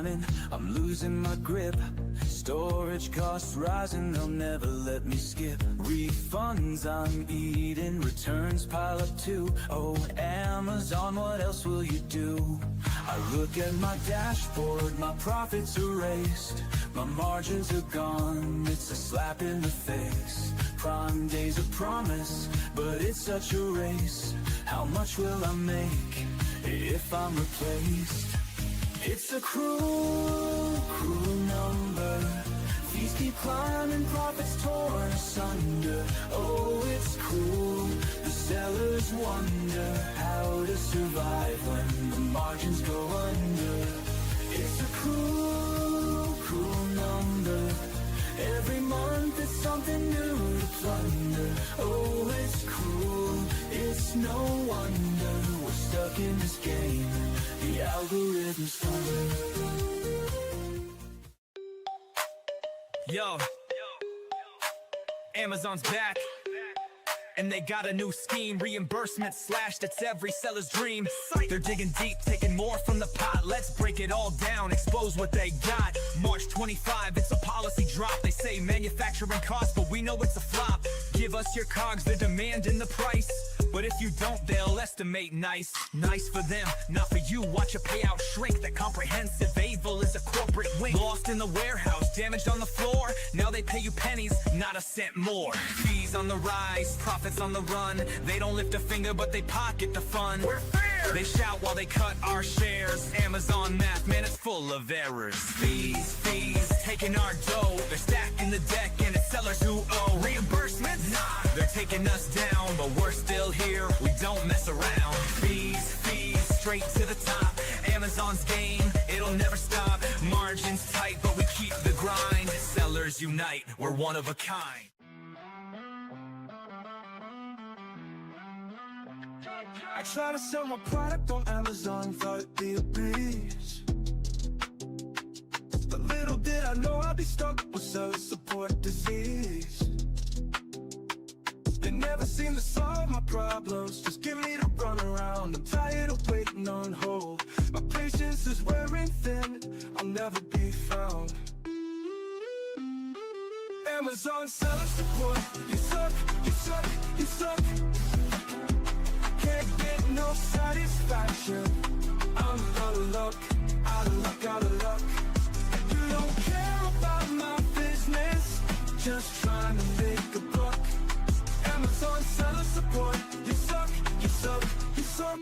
running, I'm losing my grip. Storage costs rising, they'll never let me skip. Refunds I'm eating, returns pile up too. Oh, Amazon, what else will you do? I look at my dashboard, my profits erased. My margins are gone, it's a slap in the face. Prime Day's a promise, but it's such a race. How much will I make if I'm replaced? It's a cruel, cruel number. Fees keep climbing, profits torn asunder. Oh, it's cruel, the sellers wonder how to survive when the margins go under. It's a cruel, cruel number. Every month it's something new to plunder. Oh, it's cruel, it's no wonder we're stuck in this game. The algorithm's thunder. Yo, Amazon's back, and they got a new scheme. Reimbursement slashed, it's every seller's dream. They're digging deep, taking more from the pot. Let's break it all down, expose what they got. March 25, it's a policy drop. They say manufacturing costs, but we know it's a flop. Give us your cogs, the demand and the price. But if you don't, they'll estimate nice. Nice for them, not for you. Watch a payout shrink. That comprehensive evil is a corporate wing. Lost in the warehouse, damaged on the floor. Now they pay you pennies, not a cent more. Fees on the rise, profits on the run. They don't lift a finger, but they pocket the fun. We're fair! They shout while they cut our shares. Amazon math, man, it's full of errors. Fees, taking our dough. They're stacking the deck, and it's sellers who owe. Reimbursements? Nah, they're taking us down, but we're still here, we don't mess around. Fees, straight to the top. Amazon's game, it'll never stop. Margins tight, but we keep the grind. Sellers unite, we're one of a kind. I try to sell my product on Amazon, thought it'd be a breeze. But little did I know I'd be stuck with seller support disease. They never seem to solve my problems, just give me the runaround. I'm tired of waiting on hold. My patience is wearing thin, I'll never be found. Amazon seller support, you suck, you suck, you suck. Can't get no satisfaction. I'm out of luck, out of luck, out of luck. You don't care about my business, just trying to make a buck. Amazon seller support, you suck, you suck, you suck.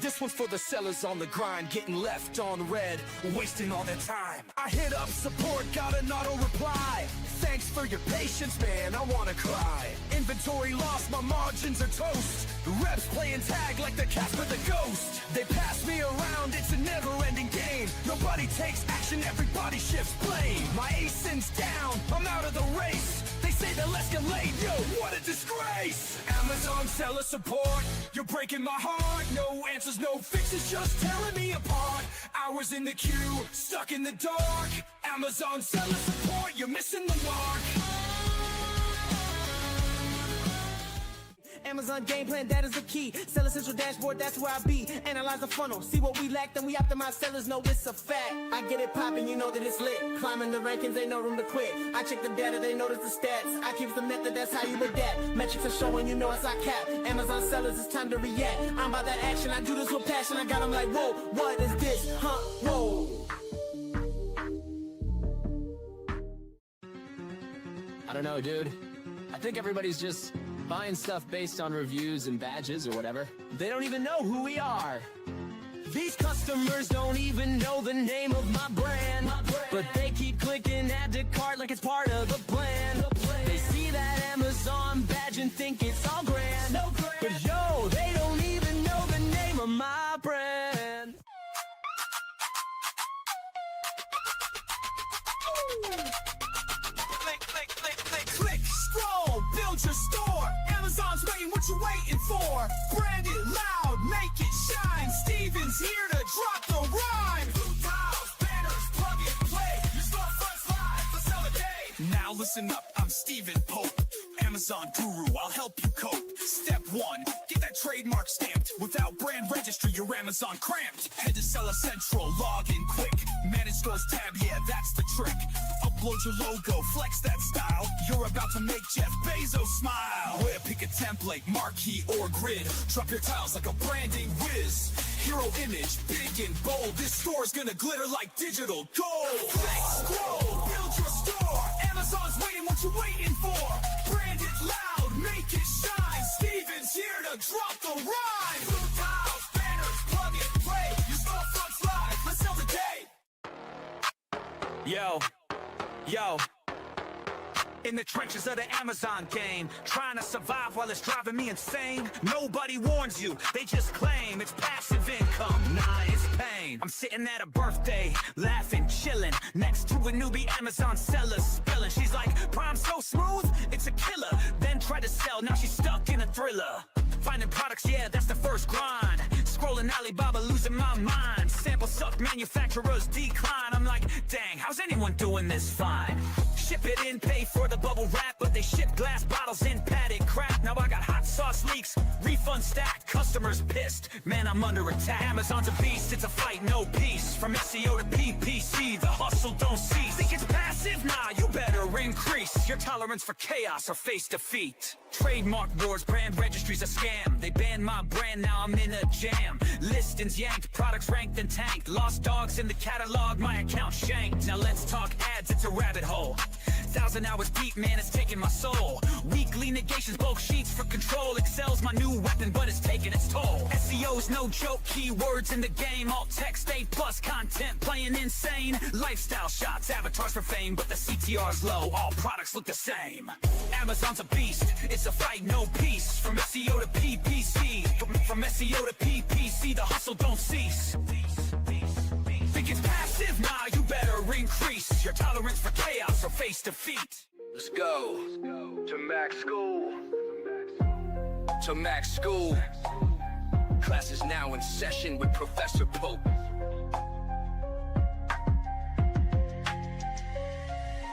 This one's for the sellers on the grind, getting left on red, wasting all their time. I hit up support, got an auto reply. Thanks for your patience, man, I wanna cry. Inventory lost, my margins are toast. The reps playing tag like the Casper the Ghost. They pass me around, it's a never-ending game. Nobody takes action, everybody shifts blame. My ASIN's down, I'm out of the race. They say they'll escalate, yo, what a disgrace. Amazon seller support, you're breaking my heart. No answers, no fixes, just tearing me apart. Hours in the queue, stuck in the dark. Amazon seller support, you're missing the mark. Amazon game plan, that is the key. Seller central dashboard, that's where I be. Analyze the funnel, see what we lack, then we optimize. Sellers know it's a fact. I get it poppin', you know that it's lit. Climbing the rankings, ain't no room to quit. I check the data, they notice the stats. I keep the method, that's how you adapt. Metrics are showing, you know it's our cap. Amazon sellers, it's time to react. I'm about that action, I do this with passion. I got them like, whoa, what is this? Huh, whoa. I don't know, dude. I think everybody's just buying stuff based on reviews and badges or whatever. They don't even know who we are. These customers don't even know the name of my brand. But they keep clicking add to cart like it's part of the plan. They see that Amazon badge and think it's all grand. But yo, they don't even know the name of my brand. Click, scroll, build your store. Amazon's waiting, what you waiting for? Brand it loud, make it shine. Steven's here to drop the rhyme. Blue tiles, banners, plug and play. Your storefront's live, let's sell a day. Now listen up, I'm Steven Pope, Amazon guru, I'll help you cope. Step 1, get that trademark stamped. Without brand registry, your Amazon cramped. Head to Seller Central, log in quick. Manage stores tab, yeah, that's the trick. Upload your logo, flex that style. You're about to make Jeff Bezos smile. Where pick a template, marquee or grid. Drop your tiles like a branding whiz. Hero image, big and bold. This store's gonna glitter like digital gold. Flex, scroll, build your store. Amazon's waiting, what you waiting for? Brand it loud, make it shine. Steven's here to drop the rhyme. Blue tiles, banners, plug and play. Your storefront's live, let's sell today. Yo. In the trenches of the Amazon game, trying to survive while it's driving me insane. Nobody warns you, they just claim it's passive income. Nah, it's pain. I'm sitting at a birthday, laughing, chilling, next to a newbie Amazon seller spilling. She's like, Prime so smooth, it's a killer. Then tried to sell, now she's stuck in a thriller. Finding products, yeah, that's the first grind. Scrolling Alibaba, losing my mind. Sample suck, manufacturers decline. I'm like, dang, how's anyone doing this fine? Ship it in, pay for the bubble wrap, but they ship glass bottles in padded crap. Now I got hot sauce leaks, refund stacked, customers pissed. Man, I'm under attack. Amazon's a beast, it's a fight, no peace. From SEO to PPC, the hustle don't cease. Think it's passive? Nah, you better increase your tolerance for chaos or face defeat. Trademark wars, brand registry's a scam. They banned my brand, now I'm in a jam. Listings yanked, products ranked and tanked. Lost dogs in the catalog, my account shanked. Now let's talk ads, it's a rabbit hole. 1,000 hours deep, man, it's taking my soul. Weekly negations, bulk sheets for control. Excel's my new weapon, but it's taking its toll. SEO's no joke, keywords in the game. Alt text, A+ content, playing insane. Lifestyle shots, avatars for fame, but the CTR's low. All products look the same. Amazon's a beast, it's a fight, no peace. From SEO to PPC, from SEO to PPC, the hustle don't cease. Think it's passive? Nah, you better increase your tolerance for chaos or face defeat. Let's go to Mac School. To Mac School. Class is now in session with Professor Pope.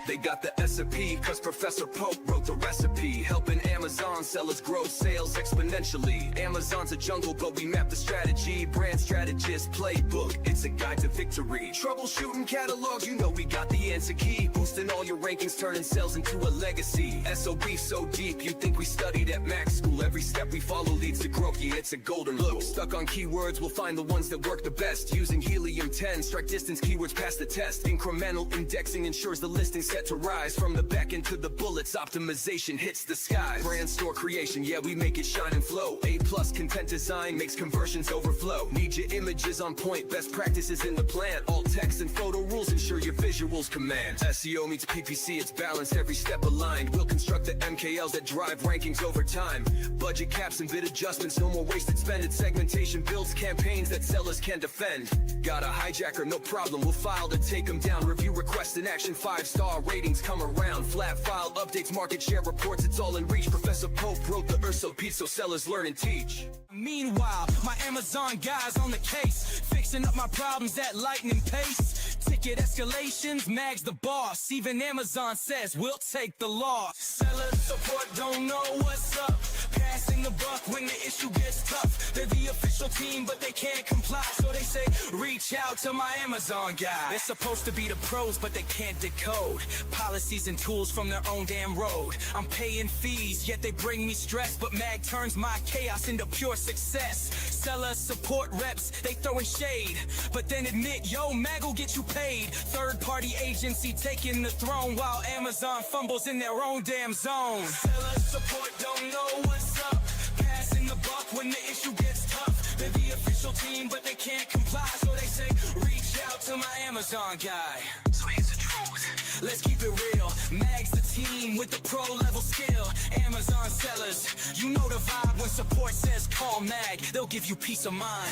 They got the SAP, cause Professor Pope wrote the recipe. Helping Amazon sellers grow sales exponentially. Amazon's a jungle, but we map the strategy. Brand strategist playbook, it's a guide to victory. Troubleshooting catalogs, you know we got the answer key. Boosting all your rankings, turning sales into a legacy. SOB so deep, you think we studied at Mac School. Every step we follow leads to growth, yeah, it's a golden rule. Stuck on keywords, we'll find the ones that work the best. Using Helium 10, strike distance keywords pass the test. Incremental indexing ensures the listing set to rise. From the back end to the bullets, optimization hits the skies. Brand store creation, yeah, we make it shine and flow. A+ content design makes conversions overflow. Need your images on point, best practices in the plan. All text and photo rules ensure your visuals command. SEO meets PPC, it's balanced, every step aligned. We'll construct the MKLs that drive rankings over time. Budget caps and bid adjustments, no more wasted spending. Segmentation builds campaigns that sellers can defend. Got a hijacker, no problem, we'll file to take them down. Review requests in action, 5-star ratings come around. Flat file updates, market share reports, it's all in reach. Professor Pope wrote the SOP so sellers learn and teach. Meanwhile, my Amazon guys on the case, fixing up my problems at lightning pace. Ticket escalations, Mag's the boss. Even Amazon says we'll take the loss. Seller support don't know what's up. Passing the buck when the issue gets tough. They're the official team, but they can't comply. So they say, reach out to my Amazon guy. They're supposed to be the pros, but they can't decode policies and tools from their own damn road. I'm paying fees, yet they bring me stress. But Mag turns my chaos into pure success. Seller support reps, they throwing shade, but then admit, yo, Mag will get you paid. Third-party agency taking the throne while Amazon fumbles in their own damn zone. Seller support don't know what's up. Passing the buck when the issue gets tough. They're the official team, but they can't comply. So they say, reach out to my Amazon guy. So here's the truth, let's keep it real. Mag's the team with the pro-level skill. Amazon sellers, you know the vibe when support says call Mag. They'll give you peace of mind.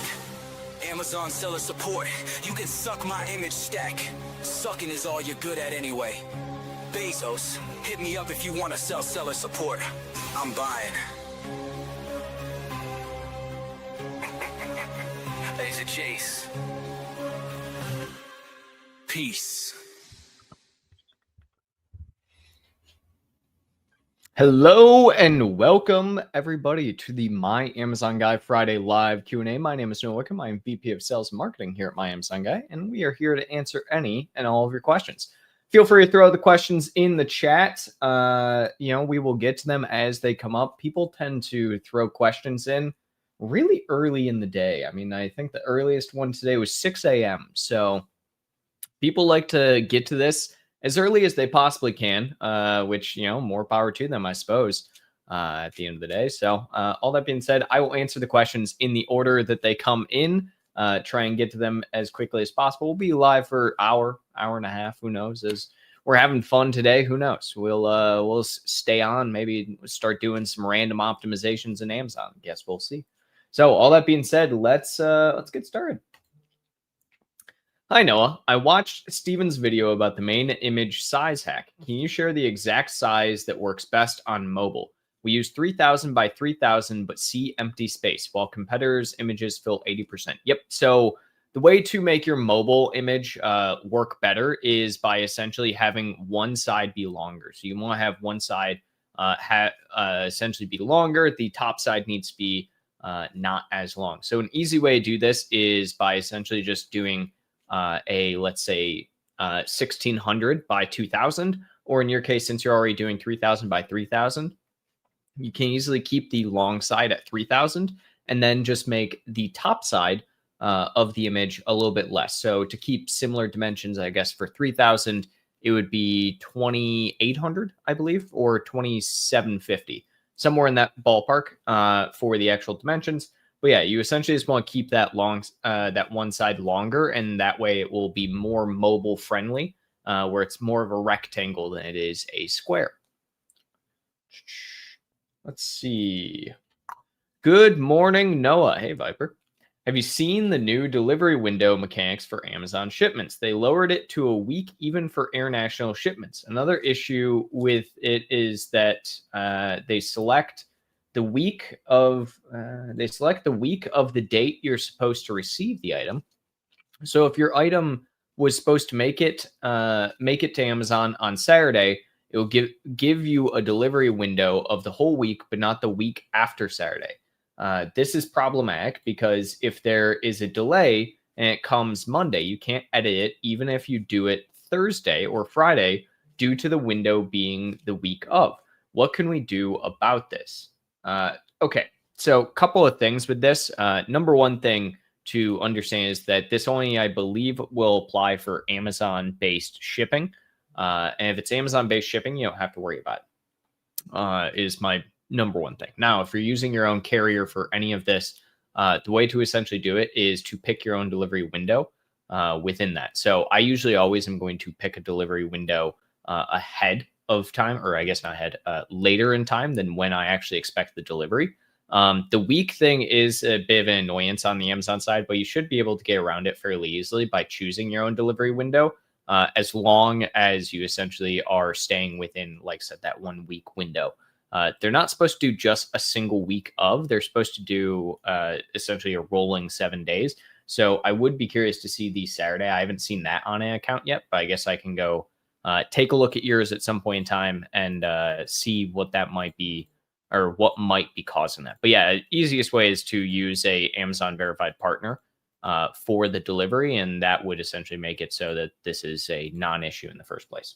Amazon seller support, you can suck my image stack. Sucking is all you're good at anyway. Bezos, hit me up if you want to sell seller support. I'm buying. Laser Chase. Peace. Hello and welcome everybody to the My Amazon Guy Friday live Q&A. My name is Noah Wickham. I'm VP of Sales and Marketing here at My Amazon Guy, and we are here to answer any and all of your questions. Feel free to throw the questions in the chat. We will get to them as they come up. People tend to throw questions in really early in the day. I mean, I think the earliest one today was 6 a.m. So people like to get to this as early as they possibly can, which, more power to them, I suppose, at the end of the day. So all that being said, I will answer the questions in the order that they come in, try and get to them as quickly as possible. We'll be live for hour and a half. Who knows? As we're having fun today, who knows? We'll stay on, maybe start doing some random optimizations in Amazon. Guess we'll see. So all that being said, let's get started. Hi, Noah. I watched Steven's video about the main image size hack. Can you share the exact size that works best on mobile? We use 3000 by 3000, but see empty space, while competitors' images fill 80%. Yep. So the way to make your mobile image work better is by essentially having one side be longer. So you want to have one side essentially be longer. The top side needs to be not as long. So an easy way to do this is by essentially just doing let's say 1600 by 2000, or in your case, since you're already doing 3000 by 3000, you can easily keep the long side at 3000 and then just make the top side of the image a little bit less. So to keep similar dimensions, I guess for 3000, it would be 2800, I believe, or 2750, somewhere in that ballpark for the actual dimensions. But yeah, you essentially just want to keep that that one side longer, and that way it will be more mobile friendly, where it's more of a rectangle than it is a square. Let's see. Good morning, Noah. Hey, Viper. Have you seen the new delivery window mechanics for Amazon shipments? They lowered it to a week even for international shipments. Another issue with it is that they select the week of the date you're supposed to receive the item. So if your item was supposed to make it to Amazon on Saturday, it will give you a delivery window of the whole week, but not the week after Saturday. This is problematic because if there is a delay and it comes Monday, you can't edit it even if you do it Thursday or Friday due to the window being the week of. What can we do about this? Okay, so a couple of things with this. Number one thing to understand is that this only, I believe, will apply for Amazon-based shipping. And if it's Amazon-based shipping, you don't have to worry about it, is my number one thing. Now, if you're using your own carrier for any of this, the way to essentially do it is to pick your own delivery window within that. So I usually always am going to pick a delivery window ahead of time, or I guess not ahead, later in time than when I actually expect the delivery. The week thing is a bit of an annoyance on the Amazon side, but you should be able to get around it fairly easily by choosing your own delivery window, as long as you essentially are staying within, like I said, that 1 week window. They're not supposed to do just a single week of, they're supposed to do essentially a rolling 7 days. So I would be curious to see the Saturday. I haven't seen that on an account yet, but I guess I can go take a look at yours at some point in time and see what that might be, or what might be causing that. But yeah, easiest way is to use a Amazon verified partner for the delivery, and that would essentially make it so that this is a non-issue in the first place.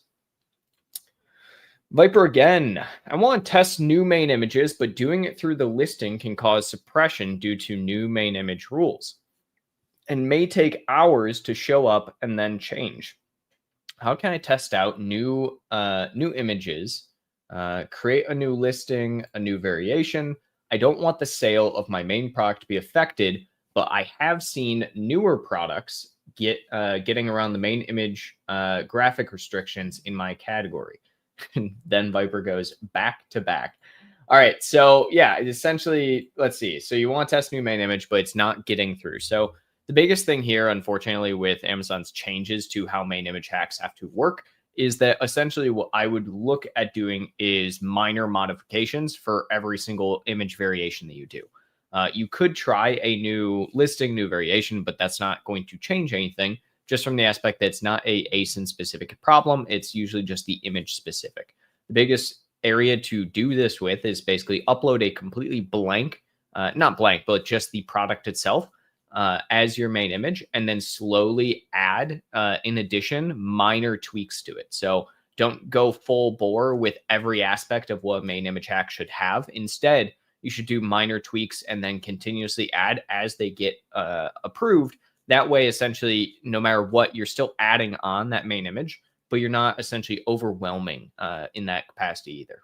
Viper again. I want to test new main images, but doing it through the listing can cause suppression due to new main image rules and may take hours to show up and then change. How can I test out new images, create a new listing, a new variation? I don't want the sale of my main product to be affected, but I have seen newer products getting around the main image graphic restrictions in my category. And then Viper goes back to back. All right, so yeah, essentially, let's see. So you want to test new main image, but it's not getting through. So the biggest thing here, unfortunately, with Amazon's changes to how main image hacks have to work is that essentially what I would look at doing is minor modifications for every single image variation that you do. You could try a new listing, new variation, but that's not going to change anything, just from the aspect that it's not a ASIN specific problem. It's usually just the image specific. The biggest area to do this with is basically upload a completely blank, not blank, but just the product itself as your main image, and then slowly add, in addition, minor tweaks to it. So don't go full bore with every aspect of what a main image hack should have. Instead, you should do minor tweaks and then continuously add as they get approved. That way, essentially, no matter what, you're still adding on that main image, but you're not essentially overwhelming in that capacity either.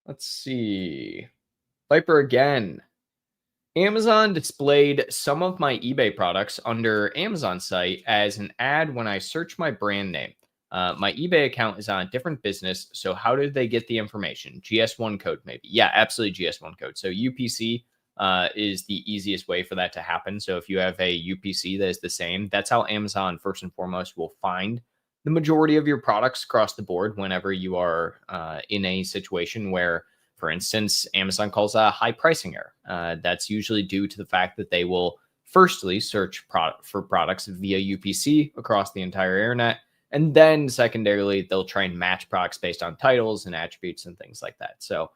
Let's see. Viper again. Amazon displayed some of my eBay products under Amazon site as an ad when I search my brand name. My eBay account is on a different business, so how did they get the information? GS1 code, maybe. Yeah, absolutely GS1 code. So UPC is the easiest way for that to happen. So if you have a UPC that is the same, that's how Amazon, first and foremost, will find the majority of your products across the board whenever you are in a situation where, for instance, Amazon calls a high pricing error. That's usually due to the fact that they will firstly search for products via UPC across the entire internet. And then secondarily, they'll try and match products based on titles and attributes and things like that. So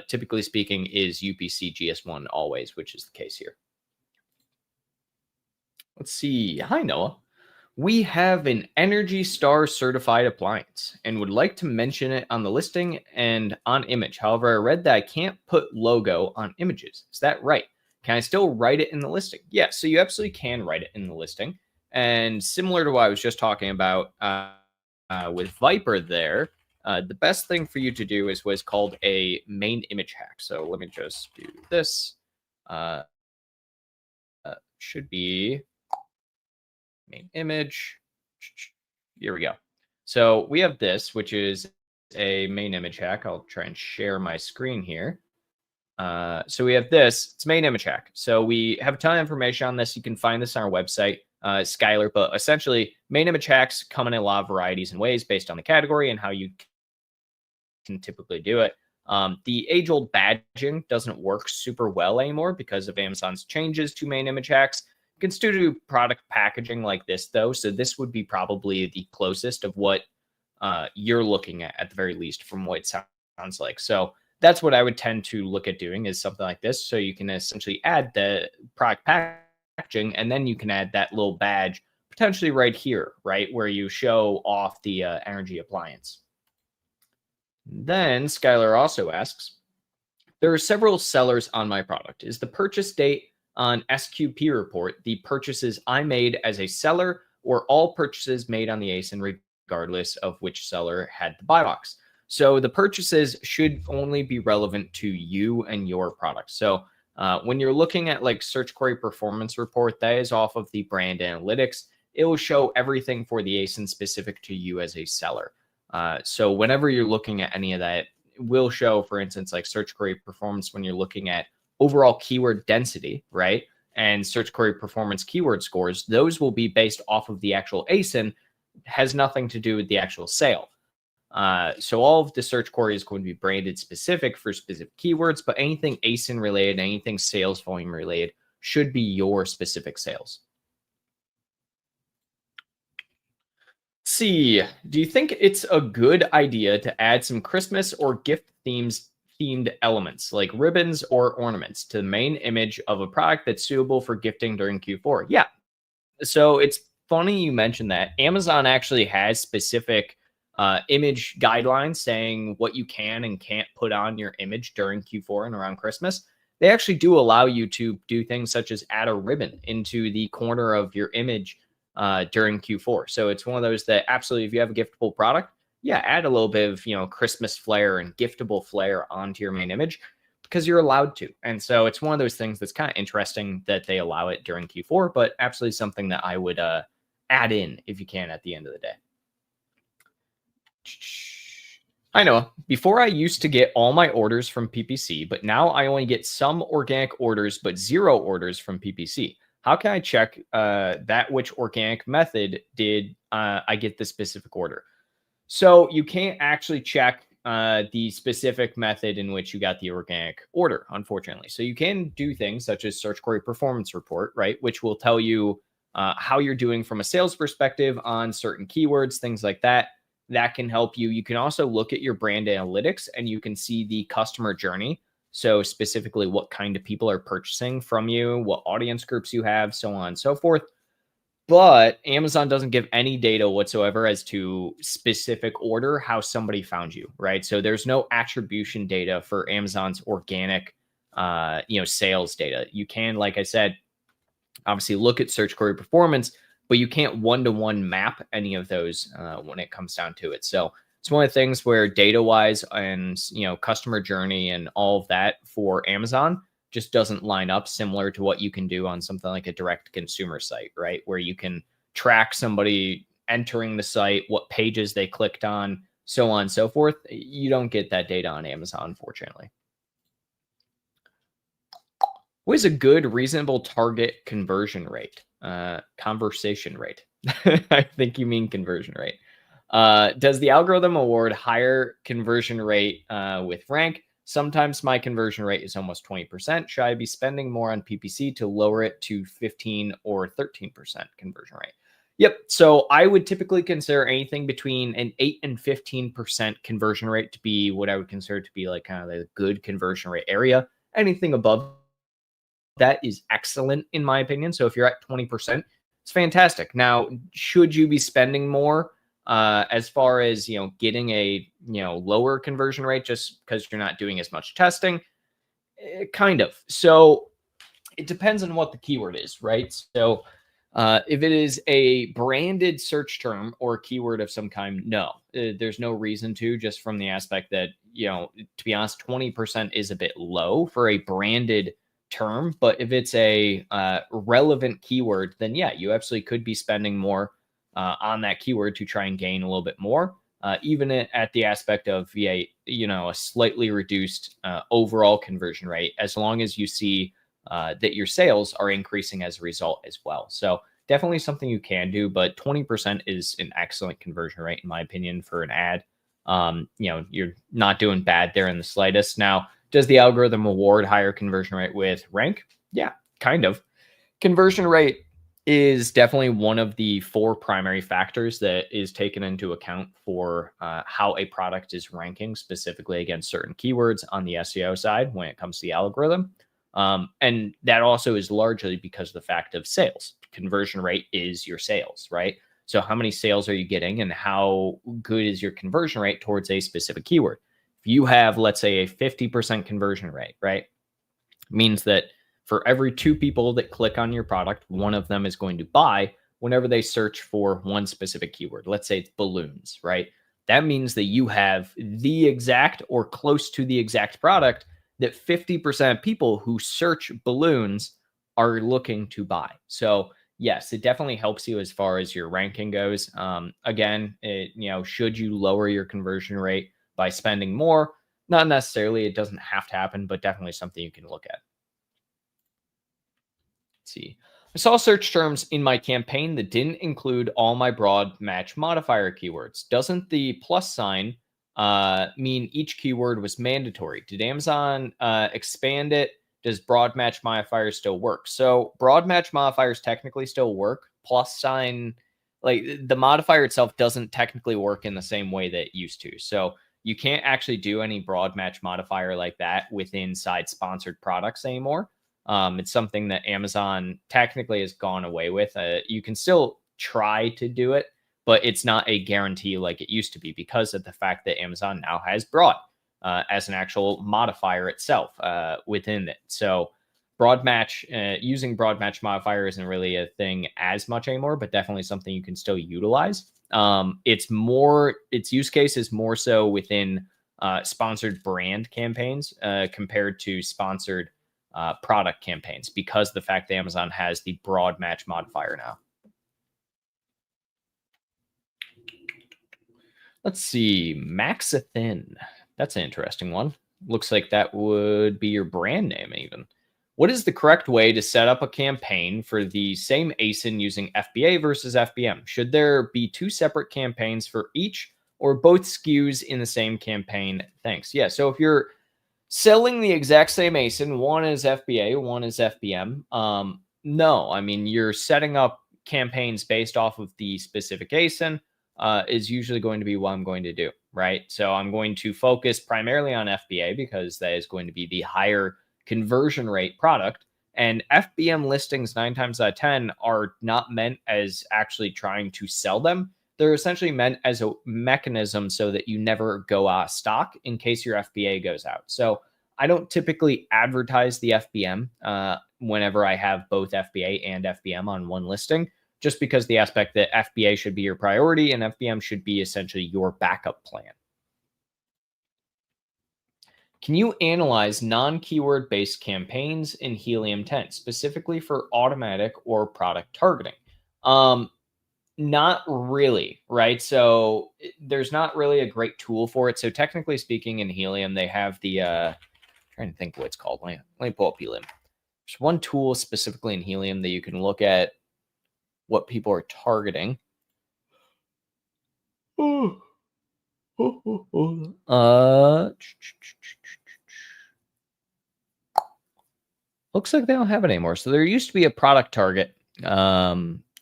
typically speaking, is UPC GS1 always, which is the case here. Let's see. Hi, Noah. We have an Energy Star certified appliance and would like to mention it on the listing and on image. However, I read that I can't put logo on images. Is that right? Can I still write it in the listing? Yeah, so you absolutely can write it in the listing. And similar to what I was just talking about with Viper there, the best thing for you to do is what's called a main image hack. So let me just do this. Should be main image. Here we go. So we have this, which is a main image hack. I'll try and share my screen here. So we have this. It's main image hack. So we have a ton of information on this. You can find this on our website, Skylar. But essentially, main image hacks come in a lot of varieties and ways based on the category and how you can typically do it. The age-old badging doesn't work super well anymore because of Amazon's changes to main image hacks. You can still do product packaging like this, though. So this would be probably the closest of what you're looking at the very least, from what it sounds like. So that's what I would tend to look at doing, is something like this. So you can essentially add the product packaging, and then you can add that little badge potentially right here, right, where you show off the energy appliance. Then Skylar also asks, there are several sellers on my product. Is the purchase date on SQP report the purchases I made as a seller, or all purchases made on the ASIN regardless of which seller had the buy box? So the purchases should only be relevant to you and your product. So when you're looking at like search query performance report, that is off of the brand analytics. It will show everything for the ASIN specific to you as a seller. So whenever you're looking at any of that, it will show, for instance, like search query performance when you're looking at overall keyword density, right? And search query performance keyword scores. Those will be based off of the actual ASIN, has nothing to do with the actual sale. So all of the search query is going to be branded specific for specific keywords, but anything ASIN related, anything sales volume related should be your specific sales. See, do you think it's a good idea to add some Christmas or gift themed elements like ribbons or ornaments to the main image of a product that's suitable for gifting during Q4? Yeah. So it's funny you mentioned that. Amazon actually has specific image guidelines saying what you can and can't put on your image during Q4 and around Christmas. They actually do allow you to do things such as add a ribbon into the corner of your image during Q4. So it's one of those that absolutely, if you have a giftable product, yeah, add a little bit of, Christmas flair and giftable flair onto your main image because you're allowed to. And so it's one of those things that's kind of interesting that they allow it during Q4, but absolutely something that I would add in if you can at the end of the day. I know. Before I used to get all my orders from PPC, but now I only get some organic orders, but 0 orders from PPC. How can I check that which organic method did I get the specific order? So you can't actually check the specific method in which you got the organic order, unfortunately. So you can do things such as search query performance report, right, which will tell you how you're doing from a sales perspective on certain keywords, things like that. that can help you. You can also look at your brand analytics and you can see the customer journey. So specifically what kind of people are purchasing from you, what audience groups you have, so on and so forth. But Amazon doesn't give any data whatsoever as to specific order, how somebody found you, right? So there's no attribution data for Amazon's organic, sales data. You can, like I said, obviously look at search query performance, but you can't one-to-one map any of those when it comes down to it. So it's one of the things where data-wise and, customer journey and all of that for Amazon just doesn't line up, similar to what you can do on something like a direct consumer site, right? Where you can track somebody entering the site, what pages they clicked on, so on and so forth. You don't get that data on Amazon, unfortunately. What is a good, reasonable target conversion rate? Conversation rate. I think you mean conversion rate. Does the algorithm award higher conversion rate with rank? Sometimes my conversion rate is almost 20%. Should I be spending more on PPC to lower it to 15 or 13% conversion rate? Yep. So I would typically consider anything between an 8 and 15% conversion rate to be what I would consider to be like kind of the good conversion rate area. Anything above that is excellent in my opinion. So if you're at 20%, it's fantastic. Now, should you be spending more as far as, getting a, lower conversion rate just because you're not doing as much testing? Kind of. So it depends on what the keyword is, right? So if it is a branded search term or keyword of some kind, no, there's no reason to, just from the aspect that, to be honest, 20% is a bit low for a branded term. But if it's a relevant keyword, then yeah, you absolutely could be spending more on that keyword to try and gain a little bit more, even at the aspect of a slightly reduced overall conversion rate, as long as you see that your sales are increasing as a result as well. So definitely something you can do, but 20% is an excellent conversion rate in my opinion for an ad. You're not doing bad there in the slightest. Now, does the algorithm award higher conversion rate with rank? Yeah, kind of. Conversion rate is definitely one of the 4 primary factors that is taken into account for how a product is ranking specifically against certain keywords on the SEO side when it comes to the algorithm. And that also is largely because of the fact of sales. Conversion rate is your sales, right? So how many sales are you getting and how good is your conversion rate towards a specific keyword? If you have, let's say, a 50% conversion rate, right? Means that for every 2 people that click on your product, one of them is going to buy whenever they search for one specific keyword. Let's say it's balloons, right? That means that you have the exact or close to the exact product that 50% of people who search balloons are looking to buy. So yes, it definitely helps you as far as your ranking goes. Again, should you lower your conversion rate by spending more? Not necessarily. It doesn't have to happen, but definitely something you can look at. Let's see. I saw search terms in my campaign that didn't include all my broad match modifier keywords. Doesn't the plus sign mean each keyword was mandatory? Did Amazon expand it? Does broad match modifiers still work? So broad match modifiers technically still work. Plus sign, like the modifier itself doesn't technically work in the same way that it used to. So you can't actually do any broad match modifier like that within inside sponsored products anymore. It's something that Amazon technically has gone away with. You can still try to do it, but it's not a guarantee like it used to be because of the fact that Amazon now has broad as an actual modifier itself within it. So broad match, using broad match modifier isn't really a thing as much anymore, but definitely something you can still utilize. Its use case is more so within sponsored brand campaigns compared to sponsored product campaigns because of the fact that Amazon has the broad match modifier now. Let's see, Maxathin. That's an interesting one. Looks like that would be your brand name even. What is the correct way to set up a campaign for the same ASIN using FBA versus FBM? Should there be 2 separate campaigns for each or both SKUs in the same campaign? Thanks. Yeah, so if you're selling the exact same ASIN, one is FBA, one is FBM. No, I mean, you're setting up campaigns based off of the specific ASIN. is usually going to be what I'm going to do, right? So I'm going to focus primarily on FBA because that is going to be the higher conversion rate product. And FBM listings 9 times out of 10 are not meant as actually trying to sell them. They're essentially meant as a mechanism so that you never go out of stock in case your FBA goes out. So I don't typically advertise the FBM whenever I have both FBA and FBM on one listing, just because the aspect that FBA should be your priority and FBM should be essentially your backup plan. Can you analyze non-keyword based campaigns in Helium 10, specifically for automatic or product targeting? Not really, right? So there's not really a great tool for it. So technically speaking, in Helium, they have the trying to think what it's called. Let me pull up Helium. There's one tool specifically in Helium that you can look at what people are targeting. Looks like they don't have it anymore. So there used to be a product target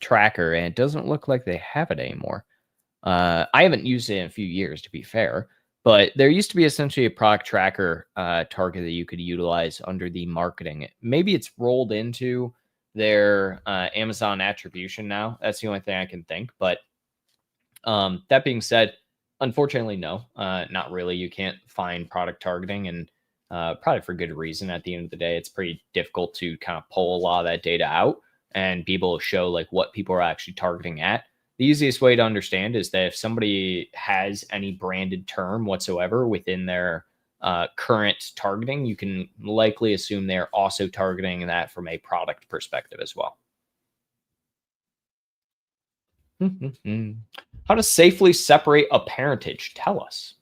tracker, and it doesn't look like they have it anymore. I haven't used it in a few years, to be fair, but there used to be essentially a product tracker target that you could utilize under the marketing. Maybe it's rolled into their Amazon attribution now. That's the only thing I can think. But that being said, unfortunately, no, not really. You can't find product targeting, and probably for good reason. At the end of the day, it's pretty difficult to kind of pull a lot of that data out and be able to show like what people are actually targeting at. The easiest way to understand is that if somebody has any branded term whatsoever within their current targeting, you can likely assume they're also targeting that from a product perspective as well. How to safely separate a parentage? Tell us.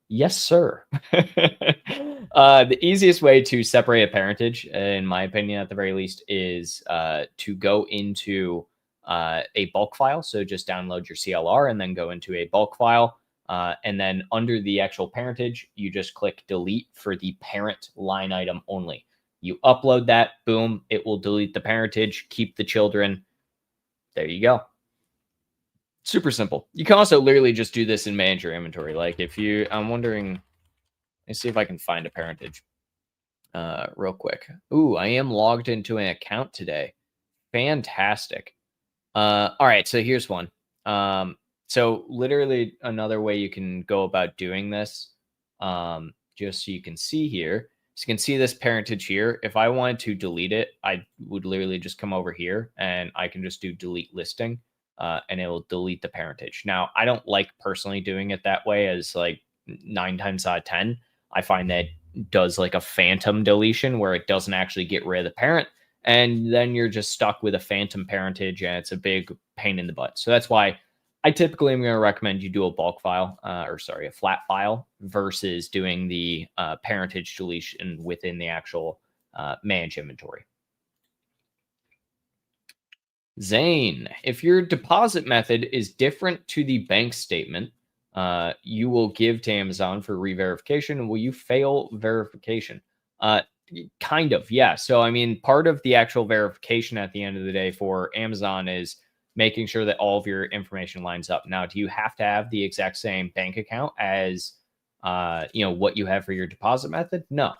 Yes, sir. The easiest way to separate a parentage, in my opinion, at the very least, is to go into a bulk file. So just download your CLR and then go into a bulk file. And then under the actual parentage, you just click delete for the parent line item only. You upload that, boom, it will delete the parentage, keep the children. There you go. Super simple. You can also literally just do this and manage your inventory. Like if you, I'm wondering, let's see if I can find a parentage real quick. Ooh, I am logged into an account today. Fantastic. All right, so here's one. So literally another way you can go about doing this, just so you can see here. So you can see this parentage here. If I wanted to delete it, I would literally just come over here and I can just do delete listing. And it will delete the parentage. Now, I don't like personally doing it that way, as like 9 times out of 10, I find that it does like a phantom deletion where it doesn't actually get rid of the parent. And then you're just stuck with a phantom parentage and it's a big pain in the butt. So that's why I typically am going to recommend you do a bulk file, a flat file versus doing the parentage deletion within the actual manage inventory. Zane, if your deposit method is different to the bank statement you will give to Amazon for re-verification, will you fail verification? Kind of, yeah. So, I mean, part of the actual verification at the end of the day for Amazon is making sure that all of your information lines up. Now, do you have to have the exact same bank account as, what you have for your deposit method? No.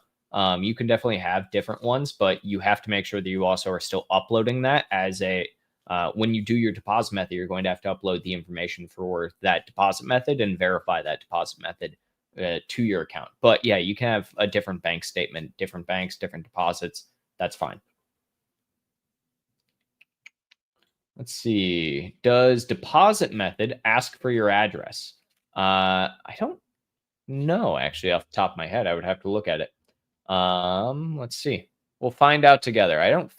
You can definitely have different ones, but you have to make sure that you also are still uploading that as a when you do your deposit method, you're going to have to upload the information for that deposit method and verify that deposit method to your account. But yeah, you can have a different bank statement, different banks, different deposits. That's fine. Let's see. Does deposit method ask for your address? I don't know, actually, off the top of my head. I would have to look at it. Let's see. We'll find out together. I don't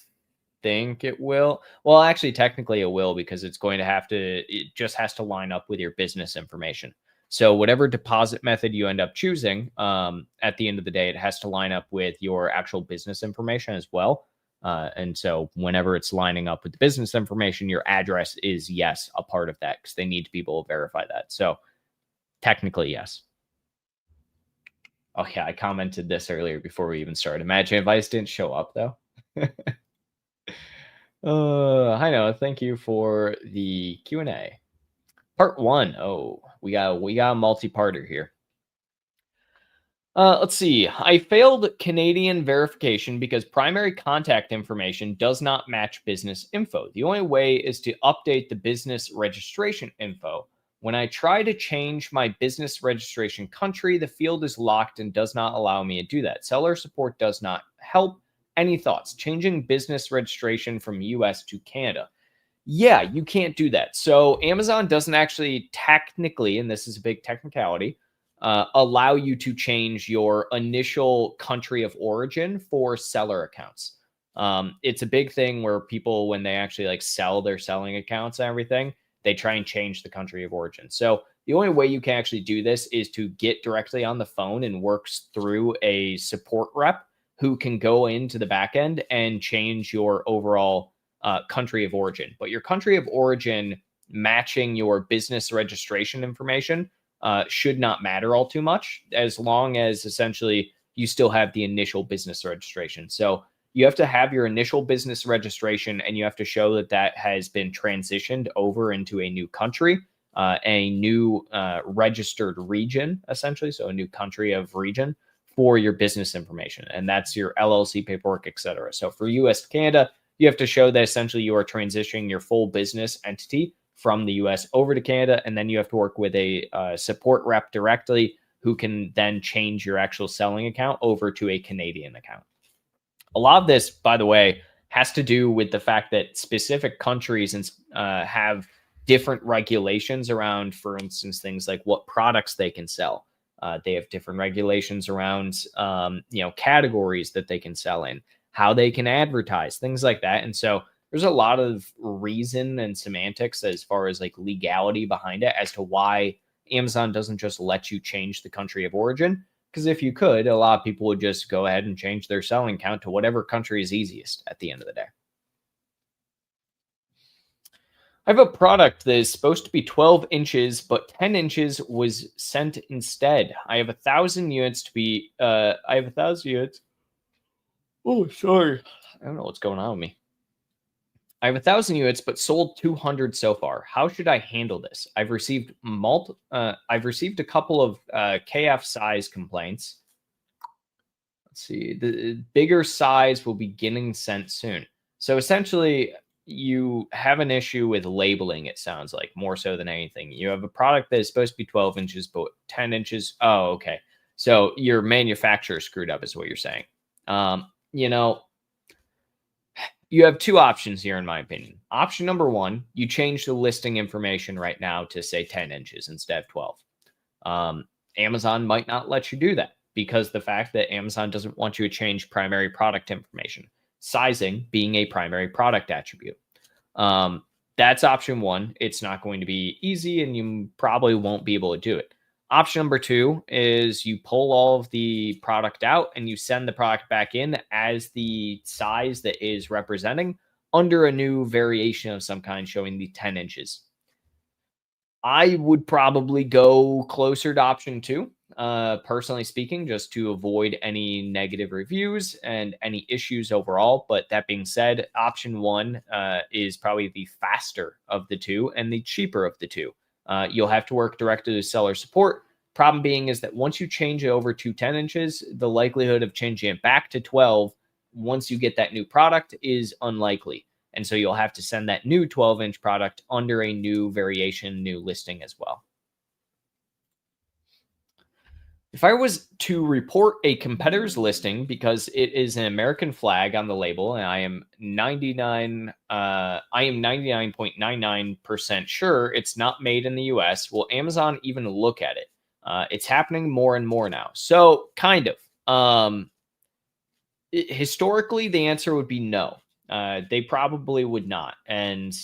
think it will. Well, actually, technically it will, because it's going to have to, it just has to line up with your business information. So whatever deposit method you end up choosing, at the end of the day, it has to line up with your actual business information as well. And so whenever it's lining up with the business information, your address is, yes, a part of that, because they need to be able to verify that. So technically, yes. Oh, yeah, I commented this earlier before we even started. Imagine if I just didn't show up, though. Hi, Noah. Thank you for the Q&A. Part 1. Oh, we got a multi-parter here. Let's see. I failed Canadian verification because primary contact information does not match business info. The only way is to update the business registration info. When I try to change my business registration country, the field is locked and does not allow me to do that. Seller support does not help. Any thoughts? Changing business registration from US to Canada. Yeah, you can't do that. So Amazon doesn't actually technically, and this is a big technicality, allow you to change your initial country of origin for seller accounts. It's a big thing where people, when they actually like sell their selling accounts and everything, they try and change the country of origin. So the only way you can actually do this is to get directly on the phone and works through a support rep who can go into the back end and change your overall country of origin. But your country of origin matching your business registration information should not matter all too much, as long as essentially you still have the initial business registration. So you have to have your initial business registration, and you have to show that that has been transitioned over into a new country, a new registered region, essentially. So a new country of region for your business information. And that's your LLC paperwork, etc. So for US Canada, you have to show that essentially you are transitioning your full business entity from the US over to Canada. And then you have to work with a support rep directly who can then change your actual selling account over to a Canadian account. A lot of this, by the way, has to do with the fact that specific countries have different regulations around, for instance, things like what products they can sell. They have different regulations around, categories that they can sell in, how they can advertise, things like that. And so there's a lot of reason and semantics as far as like legality behind it as to why Amazon doesn't just let you change the country of origin. Because if you could, a lot of people would just go ahead and change their selling count to whatever country is easiest at the end of the day. I have a product that is supposed to be 12 inches, but 10 inches was sent instead. I have 1,000 units to be, I have 1,000 units. Oh, sorry. I don't know what's going on with me. I have 1,000 units, but sold 200 so far. How should I handle this? I've received a couple of KF size complaints. Let's see. The bigger size will be getting sent soon. So essentially, you have an issue with labeling, it sounds like, more so than anything. You have a product that is supposed to be 12 inches, but 10 inches. Oh, okay. So your manufacturer screwed up is what you're saying. You have two options here, in my opinion. Option number one, you change the listing information right now to say 10 inches instead of 12. Amazon might not let you do that because the fact that Amazon doesn't want you to change primary product information, sizing being a primary product attribute. That's option one. It's not going to be easy and you probably won't be able to do it. Option number two is you pull all of the product out and you send the product back in as the size that is representing under a new variation of some kind showing the 10 inches. I would probably go closer to option two, personally speaking, just to avoid any negative reviews and any issues overall. But that being said, option one is probably the faster of the two and the cheaper of the two. You'll have to work directly with seller support. Problem being is that once you change it over to 10 inches, the likelihood of changing it back to 12 once you get that new product is unlikely. And so you'll have to send that new 12-inch product under a new variation, new listing as well. If I was to report a competitor's listing because it is an American flag on the label and I am 99.99% sure it's not made in the US, will Amazon even look at it? It's happening more and more now. So kind of. Historically, the answer would be no. They probably would not. And,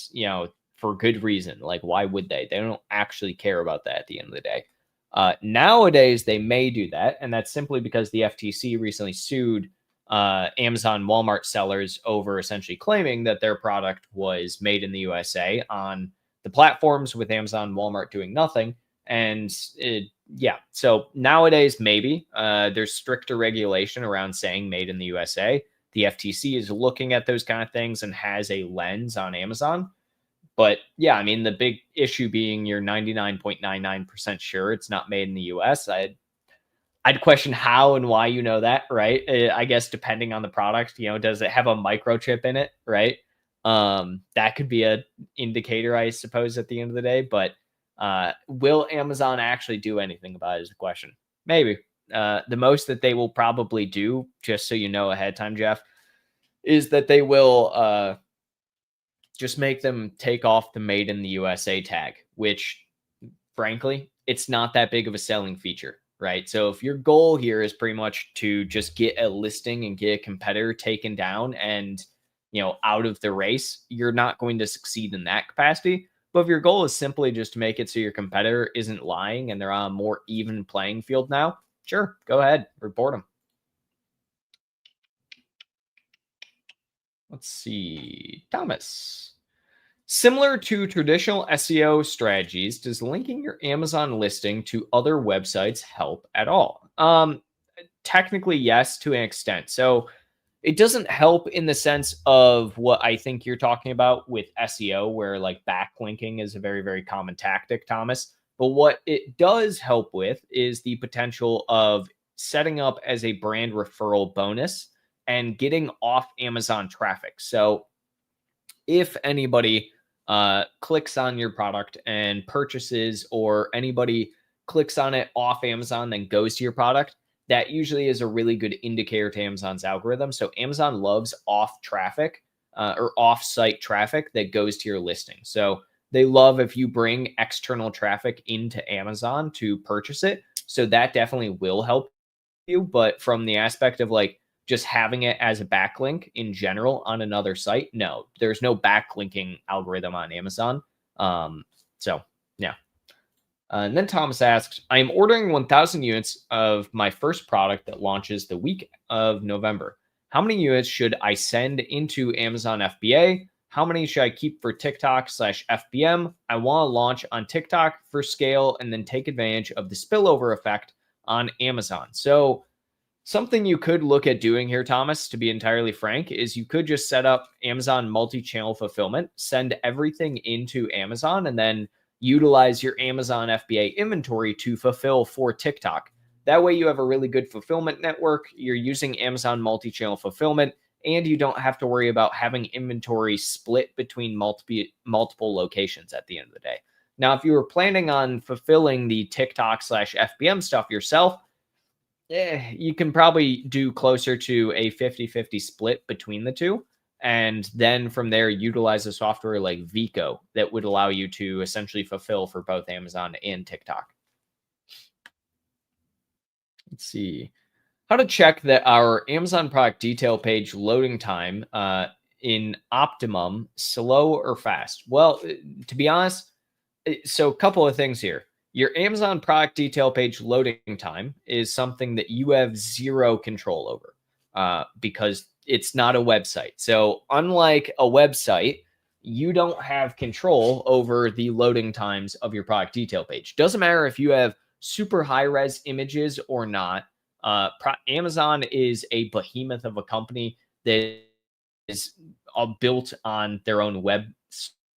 for good reason. Like, why would they? They don't actually care about that at the end of the day. Nowadays, they may do that, and that's simply because the FTC recently sued Amazon Walmart sellers over essentially claiming that their product was made in the USA on the platforms with Amazon Walmart doing nothing. And so nowadays, maybe there's stricter regulation around saying made in the USA. The FTC is looking at those kind of things and has a lens on Amazon. But yeah, I mean, the big issue being you're 99.99% sure it's not made in the US. I'd question how and why you know that, right? I guess depending on the product, does it have a microchip in it, right? That could be a indicator, I suppose, at the end of the day. But will Amazon actually do anything about it is the question. Maybe. The most that they will probably do, just so you know ahead of time, Jeff, is that they will just make them take off the made in the USA tag, which frankly, it's not that big of a selling feature, right? So if your goal here is pretty much to just get a listing and get a competitor taken down and, out of the race, you're not going to succeed in that capacity. But if your goal is simply just to make it so your competitor isn't lying and they're on a more even playing field now, sure, go ahead, report them. Let's see, Thomas. Similar to traditional SEO strategies, does linking your Amazon listing to other websites help at all? Technically, yes, to an extent. So it doesn't help in the sense of what I think you're talking about with SEO, where like backlinking is a very, very common tactic, Thomas. But what it does help with is the potential of setting up as a brand referral bonus and getting off Amazon traffic. So if anybody clicks on your product and purchases, or anybody clicks on it off Amazon, then goes to your product, that usually is a really good indicator to Amazon's algorithm. So Amazon loves off traffic or off site traffic that goes to your listing. So they love if you bring external traffic into Amazon to purchase it. So that definitely will help you. But from the aspect of like just having it as a backlink in general on another site, no, there's no backlinking algorithm on Amazon. So yeah. And then Thomas asks, I am ordering 1,000 units of my first product that launches the week of November. How many units should I send into Amazon FBA? How many should I keep for TikTok/FBM? I want to launch on TikTok for scale and then take advantage of the spillover effect on Amazon. So something you could look at doing here, Thomas, to be entirely frank, is you could just set up Amazon multi-channel fulfillment, send everything into Amazon, and then utilize your Amazon FBA inventory to fulfill for TikTok. That way you have a really good fulfillment network. You're using Amazon multi-channel fulfillment, and you don't have to worry about having inventory split between multiple locations at the end of the day. Now, if you were planning on fulfilling the TikTok/FBM stuff yourself, you can probably do closer to a 50-50 split between the two. And then from there, utilize a software like Vico that would allow you to essentially fulfill for both Amazon and TikTok. Let's see. How to check that our Amazon product detail page loading time in optimum, slow or fast? Well, to be honest, so a couple of things here. Your Amazon product detail page loading time is something that you have zero control over because it's not a website. So unlike a website, you don't have control over the loading times of your product detail page. Doesn't matter if you have super high res images or not. Amazon is a behemoth of a company that is built on their own web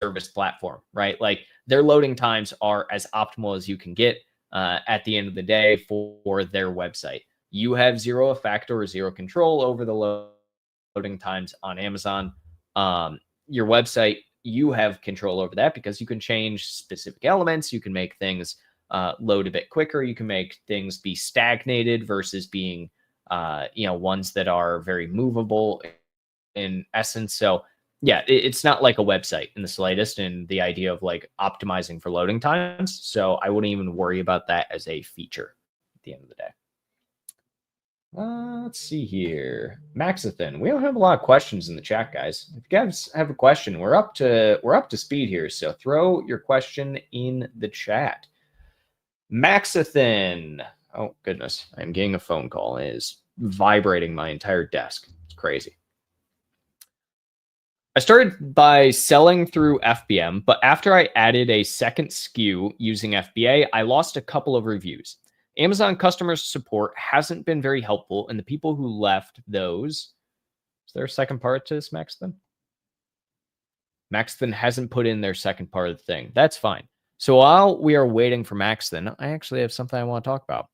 service platform, right? Like their loading times are as optimal as you can get at the end of the day for their website. You have zero effect or zero control over the loading times on Amazon. Your website, you have control over that because you can change specific elements. You can make things load a bit quicker. You can make things be stagnated versus being, ones that are very movable in essence. So yeah, it's not like a website in the slightest, and the idea of like optimizing for loading times. So I wouldn't even worry about that as a feature at the end of the day. Let's see here. Maxathin. We don't have a lot of questions in the chat, guys. If you guys have a question, we're up to speed here. So throw your question in the chat. Maxathin. Oh goodness, I'm getting a phone call. It is vibrating my entire desk. It's crazy. I started by selling through FBM, but after I added a second SKU using FBA, I lost a couple of reviews. Amazon customer support hasn't been very helpful, and the people who left those... Is there a second part to this, Max, then? Maxton hasn't put in their second part of the thing. That's fine. So while we are waiting for Maxton, I actually have something I want to talk about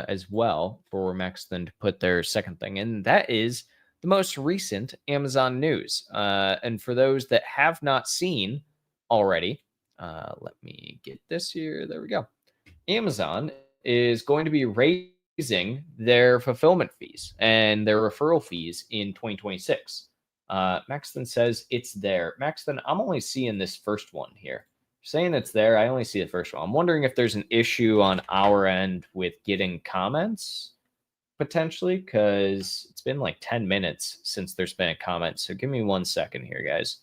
as well for Maxton to put their second thing in. That is the most recent Amazon news. And for those that have not seen already, let me get this here. There we go. Amazon is going to be raising their fulfillment fees and their referral fees in 2026. Maxton says it's there. Maxton, I'm only seeing this first one here. Saying it's there, I only see the first one. I'm wondering if there's an issue on our end with getting comments, potentially, because it's been like 10 minutes since there's been a comment. So give me 1 second here, guys.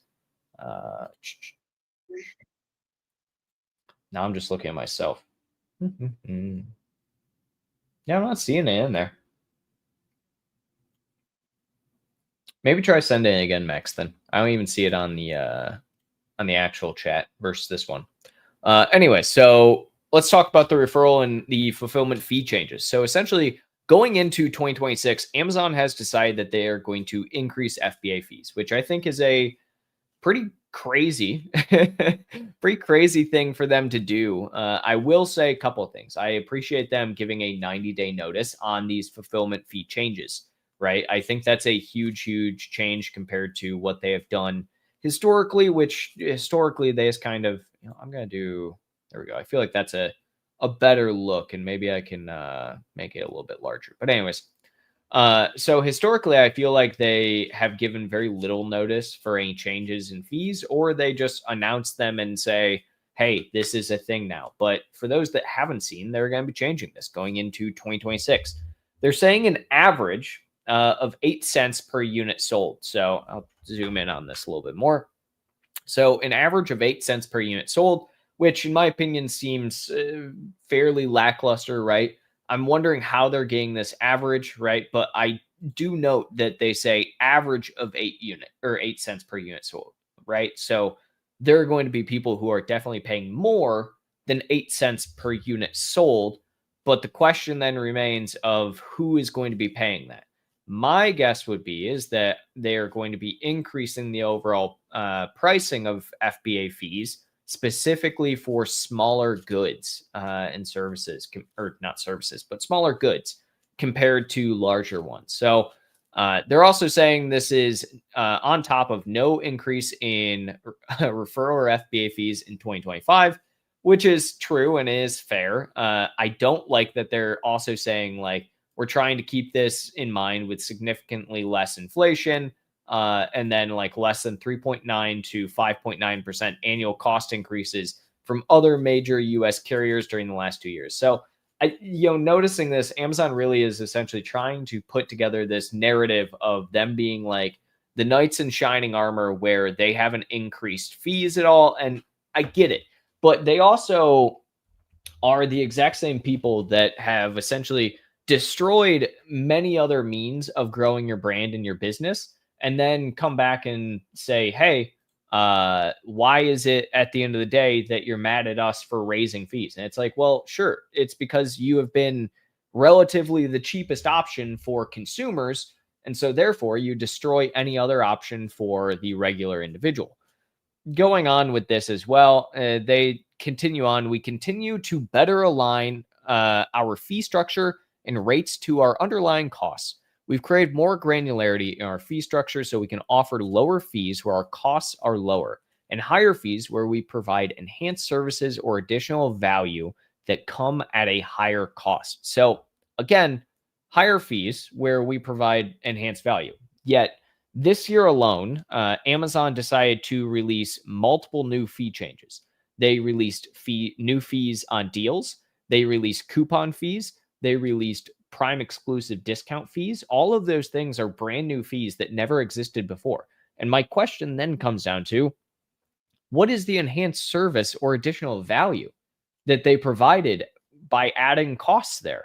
Now I'm just looking at myself. Yeah, I'm not seeing it in there. Maybe try sending it again, Max. Then I don't even see it on the actual chat versus this one. Anyway, so let's talk about the referral and the fulfillment fee changes. So essentially, going into 2026, Amazon has decided that they are going to increase FBA fees, which I think is a pretty crazy thing for them to do. I will say a couple of things. I appreciate them giving a 90-day notice on these fulfillment fee changes, right? I think that's a huge change compared to what they have done historically, which historically they just kind of, I'm going to do, there we go. I feel like that's a better look, and maybe I can make it a little bit larger. But anyways, so historically, I feel like they have given very little notice for any changes in fees, or they just announce them and say, hey, this is a thing now. But for those that haven't seen, they're going to be changing this going into 2026. They're saying an average of 8 cents per unit sold. So I'll zoom in on this a little bit more. So an average of 8 cents per unit sold, which in my opinion seems fairly lackluster, right? I'm wondering how they're getting this average, right? But I do note that they say average of 8 cents per unit sold, right? So there are going to be people who are definitely paying more than 8 cents per unit sold. But the question then remains of who is going to be paying that. My guess would be is that they are going to be increasing the overall pricing of FBA fees, specifically for smaller goods and services, or not services, but smaller goods compared to larger ones. So they're also saying this is on top of no increase in referral or FBA fees in 2025, which is true and is fair. I don't like that they're also saying like, we're trying to keep this in mind with significantly less inflation, and then like less than 3.9 to 5.9% annual cost increases from other major US carriers during the last 2 years. So, noticing this, Amazon really is essentially trying to put together this narrative of them being like the knights in shining armor where they haven't increased fees at all. And I get it, but they also are the exact same people that have essentially destroyed many other means of growing your brand and your business, and then come back and say, hey, why is it at the end of the day that you're mad at us for raising fees? And it's like, well, sure, it's because you have been relatively the cheapest option for consumers, and so therefore you destroy any other option for the regular individual. Going on with this as well, they continue on. We continue to better align our fee structure and rates to our underlying costs. We've created more granularity in our fee structure so we can offer lower fees where our costs are lower and higher fees where we provide enhanced services or additional value that come at a higher cost. So again, higher fees where we provide enhanced value. Yet this year alone, Amazon decided to release multiple new fee changes. They released new fees on deals. They released coupon fees. They released Prime exclusive discount fees. All of those things are brand new fees that never existed before. And my question then comes down to, what is the enhanced service or additional value that they provided by adding costs there?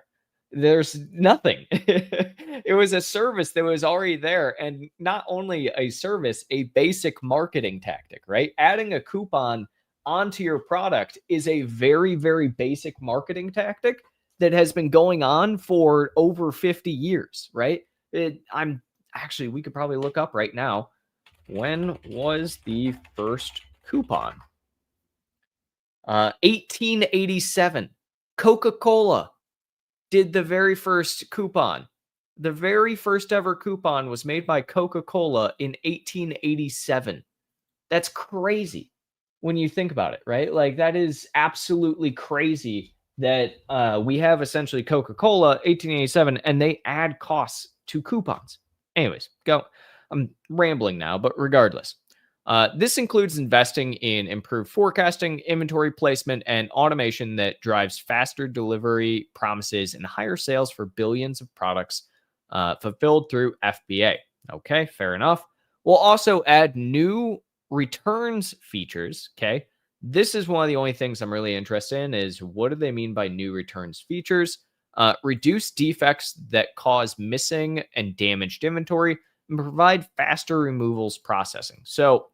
There's nothing. It was a service that was already there. And not only a service, a basic marketing tactic, right? Adding a coupon onto your product is a very, very basic marketing tactic that has been going on for over 50 years, right? We could probably look up right now. When was the first coupon? 1887. Coca-Cola did the very first coupon. The very first ever coupon was made by Coca-Cola in 1887. That's crazy when you think about it, right? Like, that is absolutely crazy that we have essentially Coca-Cola 1887 and they add costs to coupons. Anyways, go. I'm rambling now, but regardless. This includes investing in improved forecasting, inventory placement, and automation that drives faster delivery promises and higher sales for billions of products fulfilled through FBA. Okay, fair enough. We'll also add new returns features. Okay, this is one of the only things I'm really interested in is what do they mean by new returns features? Reduce defects that cause missing and damaged inventory and provide faster removals processing. So,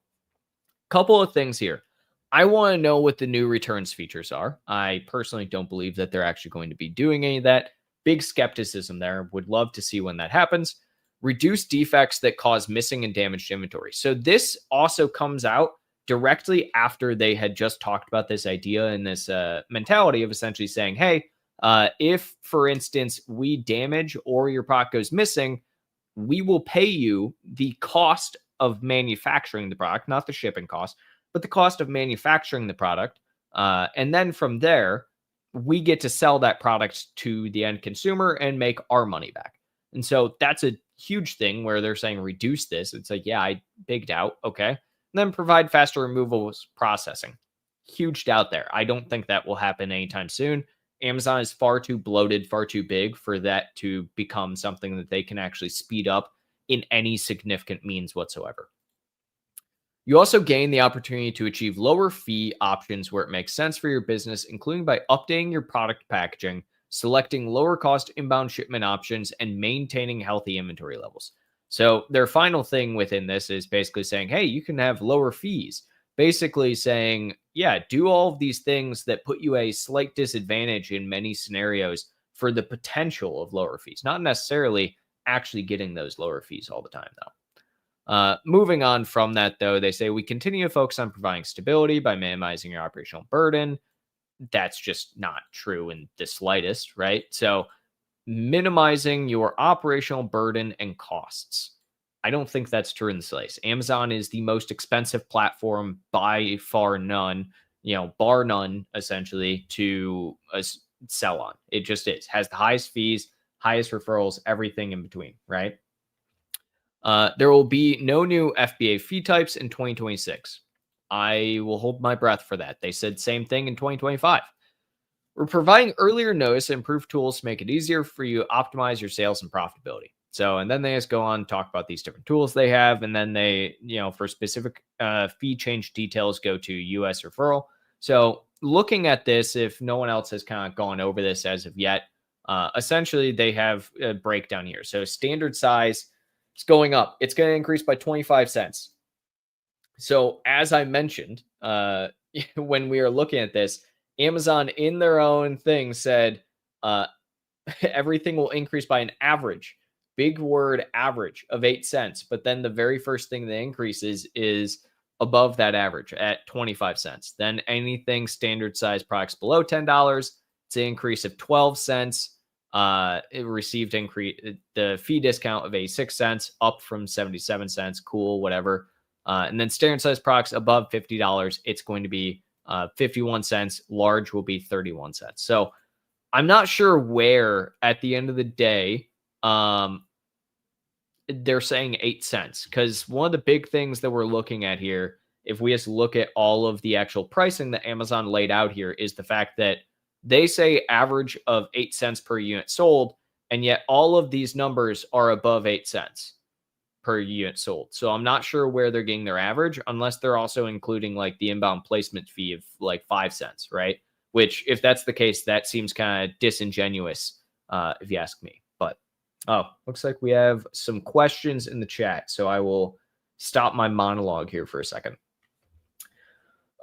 couple of things here. I want to know what the new returns features are. I personally don't believe that they're actually going to be doing any of that. Big skepticism there. Would love to see when that happens. Reduce defects that cause missing and damaged inventory. So this also comes out directly after they had just talked about this idea and this mentality of essentially saying, hey, if, for instance, we damage or your product goes missing, we will pay you the cost of manufacturing the product, not the shipping cost, but the cost of manufacturing the product. And then from there, we get to sell that product to the end consumer and make our money back. And so that's a huge thing where they're saying reduce this. It's like, yeah, I bigged out. Okay. And then provide faster removals processing. Huge doubt there. I don't think that will happen anytime soon. Amazon is far too bloated, far too big for that to become something that they can actually speed up in any significant means whatsoever. You also gain the opportunity to achieve lower fee options where it makes sense for your business, including by updating your product packaging, selecting lower cost inbound shipment options, and maintaining healthy inventory levels. So their final thing within this is basically saying, hey, you can have lower fees. Basically saying, yeah, do all of these things that put you a slight disadvantage in many scenarios for the potential of lower fees, not necessarily actually getting those lower fees all the time, though. Moving on from that, though, they say we continue to focus on providing stability by minimizing your operational burden. That's just not true in the slightest, right? So minimizing your operational burden and costs. I don't think that's true in the slightest. Amazon is the most expensive platform by far none, bar none, essentially, to sell on. It just is. Has the highest fees, highest referrals, everything in between, right? There will be no new FBA fee types in 2026. I will hold my breath for that. They said same thing in 2025. We're providing earlier notice and improved tools to make it easier for you to optimize your sales and profitability. So, and then they just go on to talk about these different tools they have. And then they, for specific fee change details, go to US referral. So looking at this, if no one else has kind of gone over this as of yet, essentially they have a breakdown here. So standard size is going up. It's going to increase by 25 cents. So as I mentioned, when we are looking at this, Amazon in their own thing said everything will increase by an average, big word average of 8 cents. But then the very first thing that increases is above that average at 25 cents. Then anything standard size products below $10, it's an increase of 12 cents. It received the fee discount of 86 cents up from 77 cents. Cool, whatever. And then standard size products above $50, it's going to be 51 cents. Large will be 31 cents. So I'm not sure where at the end of the day, they're saying 8 cents, because one of the big things that we're looking at here, if we just look at all of the actual pricing that Amazon laid out here, is the fact that they say average of 8 cents per unit sold, and yet all of these numbers are above 8 cents per unit sold. So I'm not sure where they're getting their average, unless they're also including like the inbound placement fee of like 5 cents, right? Which, if that's the case, that seems kind of disingenuous, if you ask me. But, looks like we have some questions in the chat. So I will stop my monologue here for a second.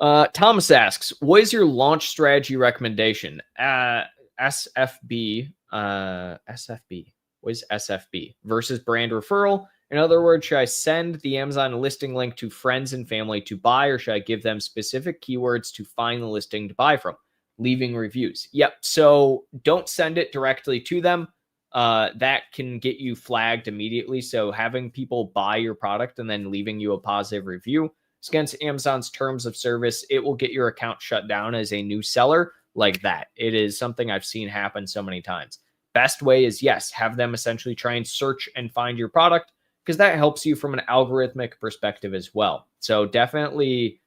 Thomas asks, what is your launch strategy recommendation? SFB. SFB. What is SFB? Versus brand referral In other words, should I send the Amazon listing link to friends and family to buy, or should I give them specific keywords to find the listing to buy from? Leaving reviews. Yep. So don't send it directly to them. That can get you flagged immediately. So having people buy your product and then leaving you a positive review is against Amazon's terms of service. It will get your account shut down as a new seller like that. It is something I've seen happen so many times. Best way is, yes, have them essentially try and search and find your product, because that helps you from an algorithmic perspective as well. So definitely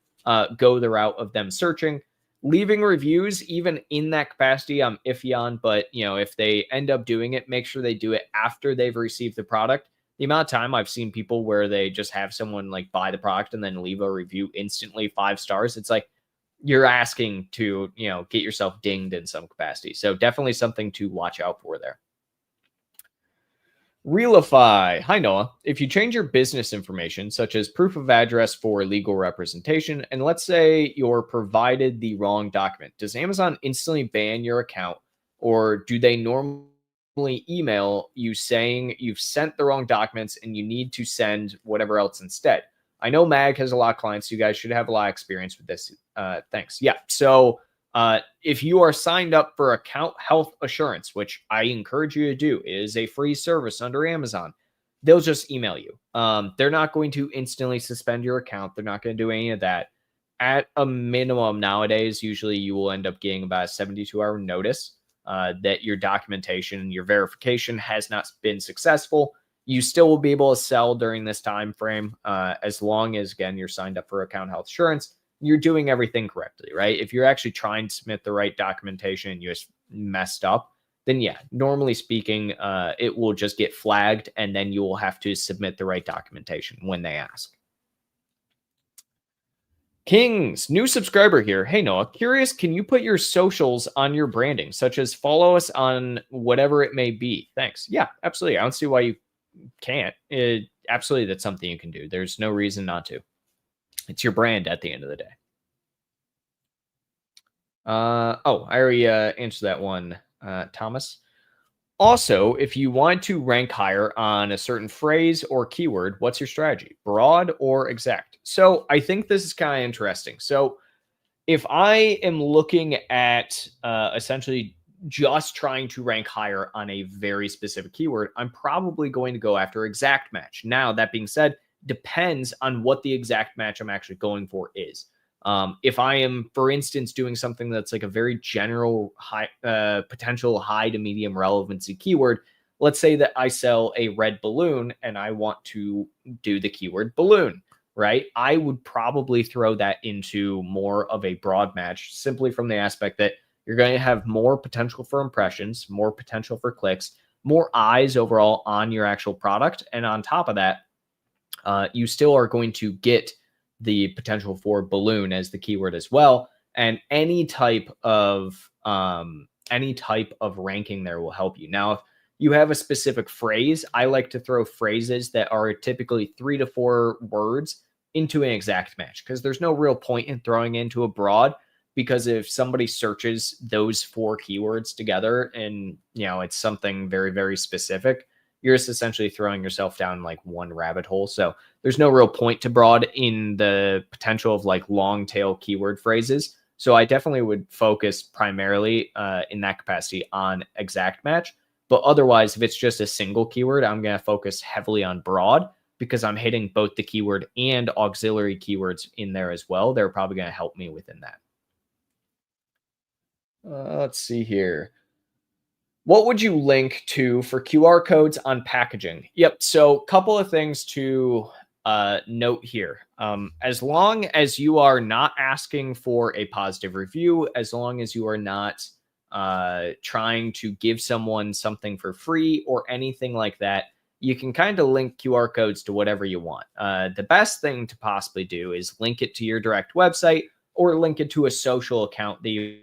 go the route of them searching. Leaving reviews, even in that capacity, I'm iffy on, but if they end up doing it, make sure they do it after they've received the product. The amount of time I've seen people where they just have someone like buy the product and then leave a review instantly 5 stars. It's like you're asking to, get yourself dinged in some capacity. So definitely something to watch out for there. Realify. Hi, Noah. If you change your business information, such as proof of address for legal representation, and let's say you're provided the wrong document, does Amazon instantly ban your account, or do they normally email you saying you've sent the wrong documents and you need to send whatever else instead? I know Mag has a lot of clients. You guys should have a lot of experience with this. Thanks. Yeah. So if you are signed up for account health assurance, which I encourage you to do, it is a free service under Amazon, they'll just email you. They're not going to instantly suspend your account. They're not going to do any of that. At a minimum nowadays, usually you will end up getting about a 72-hour notice that your documentation and your verification has not been successful. You still will be able to sell during this time frame as long as, again, you're signed up for account health assurance. You're doing everything correctly, right? If you're actually trying to submit the right documentation and you just messed up, then yeah, normally speaking, it will just get flagged and then you will have to submit the right documentation when they ask. Kings, new subscriber here. Hey, Noah, curious, can you put your socials on your branding, such as follow us on whatever it may be? Thanks. Yeah, absolutely. I don't see why you can't. Absolutely, that's something you can do. There's no reason not to. It's your brand at the end of the day. I already answered that one, Thomas. Also, if you want to rank higher on a certain phrase or keyword, what's your strategy? Broad or exact? So I think this is kind of interesting. So if I am looking at essentially just trying to rank higher on a very specific keyword, I'm probably going to go after exact match. Now, that being said, depends on what the exact match I'm actually going for is. If I am, for instance, doing something that's like a very general high potential high to medium relevancy keyword, let's say that I sell a red balloon and I want to do the keyword balloon, right? I would probably throw that into more of a broad match, simply from the aspect that you're going to have more potential for impressions, more potential for clicks, more eyes overall on your actual product. And on top of that, you still are going to get the potential for balloon as the keyword as well. And any type of ranking there will help you. Now, if you have a specific phrase, I like to throw phrases that are typically 3 to 4 words into an exact match, because there's no real point in throwing into a broad, because if somebody searches those 4 keywords together and, it's something very, very specific, you're just essentially throwing yourself down like one rabbit hole. So there's no real point to broad in the potential of like long tail keyword phrases. So I definitely would focus primarily in that capacity on exact match. But otherwise, if it's just a single keyword, I'm going to focus heavily on broad, because I'm hitting both the keyword and auxiliary keywords in there as well. They're probably going to help me within that. Let's see here. What would you link to for QR codes on packaging? Yep. So a couple of things to note here. As long as you are not asking for a positive review, as long as you are not trying to give someone something for free or anything like that, you can kind of link QR codes to whatever you want. The best thing to possibly do is link it to your direct website or link it to a social account that you.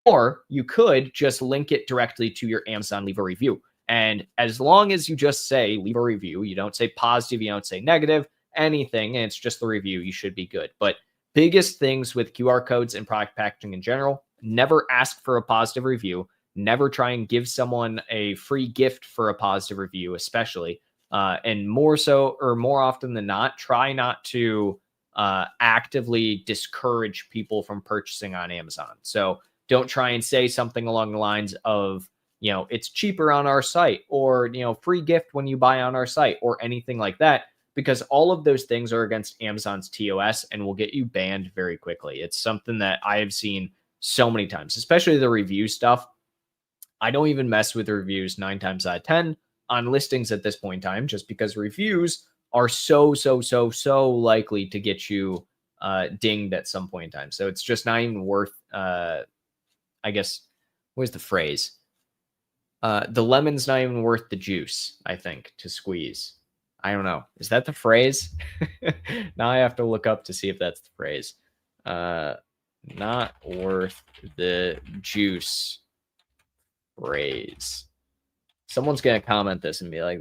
Or you could just link it directly to your Amazon leave a review. And as long as you just say leave a review, you don't say positive, you don't say negative, anything, and it's just the review, you should be good. But biggest things with QR codes and product packaging in general, never ask for a positive review. Never try and give someone a free gift for a positive review, especially. And more so, or more often than not, try not to actively discourage people from purchasing on Amazon. So don't try and say something along the lines of, it's cheaper on our site, or, free gift when you buy on our site, or anything like that, because all of those things are against Amazon's TOS and will get you banned very quickly. It's something that I have seen so many times, especially the review stuff. I don't even mess with reviews 9 times out of 10 on listings at this point in time, just because reviews are so likely to get you dinged at some point in time. So it's just not even worth, I guess, where's the phrase? The lemon's not even worth the juice, I think, to squeeze. I don't know. Is that the phrase? Now I have to look up to see if that's the phrase. Not worth the juice phrase. Someone's going to comment this and be like,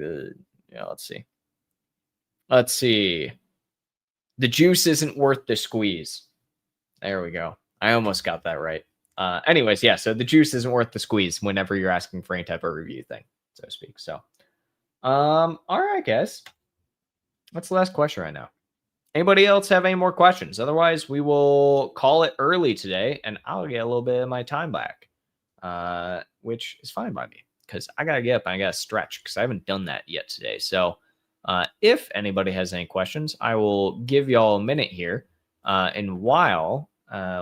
let's see. Let's see. The juice isn't worth the squeeze. There we go. I almost got that right. Anyways, yeah, so the juice isn't worth the squeeze whenever you're asking for any type of review thing, so to speak. So, all right, guys. That's the last question right now. Anybody else have any more questions? Otherwise, we will call it early today, and I'll get a little bit of my time back, which is fine by me, because I got to get up and I got to stretch, because I haven't done that yet today. So if anybody has any questions, I will give y'all a minute here. And while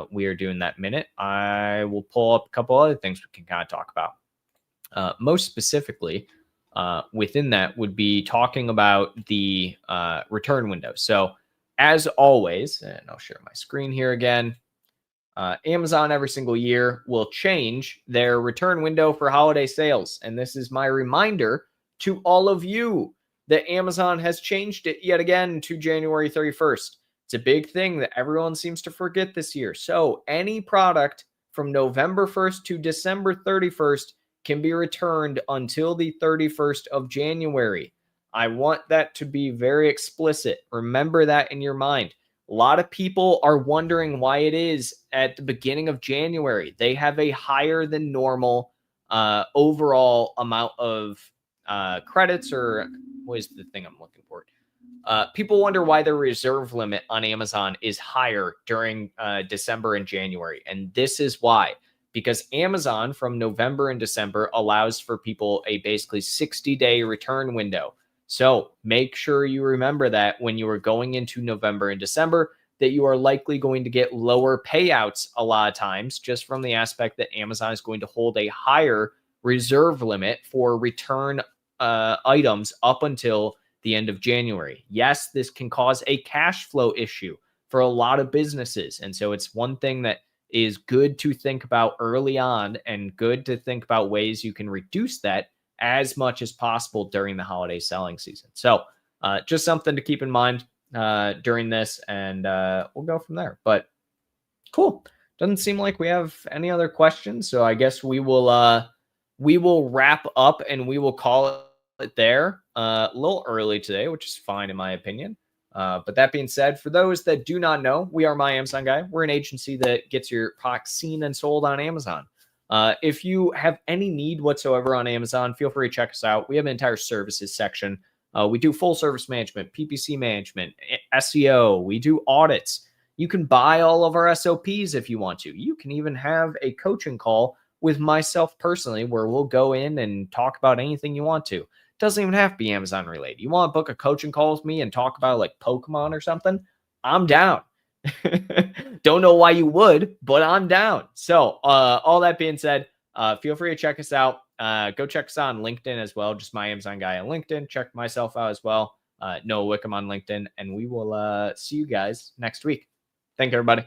we are doing that minute, I will pull up a couple other things we can kind of talk about. Most specifically, within that would be talking about the return window. So as always, and I'll share my screen here again, Amazon every single year will change their return window for holiday sales. And this is my reminder to all of you that Amazon has changed it yet again to January 31st. It's a big thing that everyone seems to forget this year. So any product from November 1st to December 31st can be returned until the 31st of January. I want that to be very explicit. Remember that in your mind. A lot of people are wondering why it is at the beginning of January. They have a higher than normal overall amount of credits, or what is the thing I'm looking for? People wonder why the reserve limit on Amazon is higher during December and January. And this is why. Because Amazon from November and December allows for people a basically 60-day return window. So make sure you remember that when you are going into November and December, that you are likely going to get lower payouts a lot of times, just from the aspect that Amazon is going to hold a higher reserve limit for return items up until the end of January. Yes, this can cause a cash flow issue for a lot of businesses. And so it's one thing that is good to think about early on, and good to think about ways you can reduce that as much as possible during the holiday selling season. So just something to keep in mind during this, and we'll go from there. But cool. Doesn't seem like we have any other questions. So I guess we will wrap up, and we will call it there. A little early today, which is fine in my opinion. But that being said, for those that do not know, we are My Amazon Guy. We're an agency that gets your products seen and sold on Amazon. If you have any need whatsoever on Amazon, feel free to check us out. We have an entire services section. We do full service management, PPC management, SEO. We do audits. You can buy all of our SOPs if you want to. You can even have a coaching call with myself personally, where we'll go in and talk about anything you want to. Doesn't even have to be Amazon related. You want to book a coaching call with me and talk about like Pokemon or something? I'm down. Don't know why you would, but I'm down. So all that being said, feel free to check us out. Go check us out on LinkedIn as well. Just My Amazon Guy on LinkedIn. Check myself out as well. Noah Wickham on LinkedIn. And we will see you guys next week. Thank you, everybody.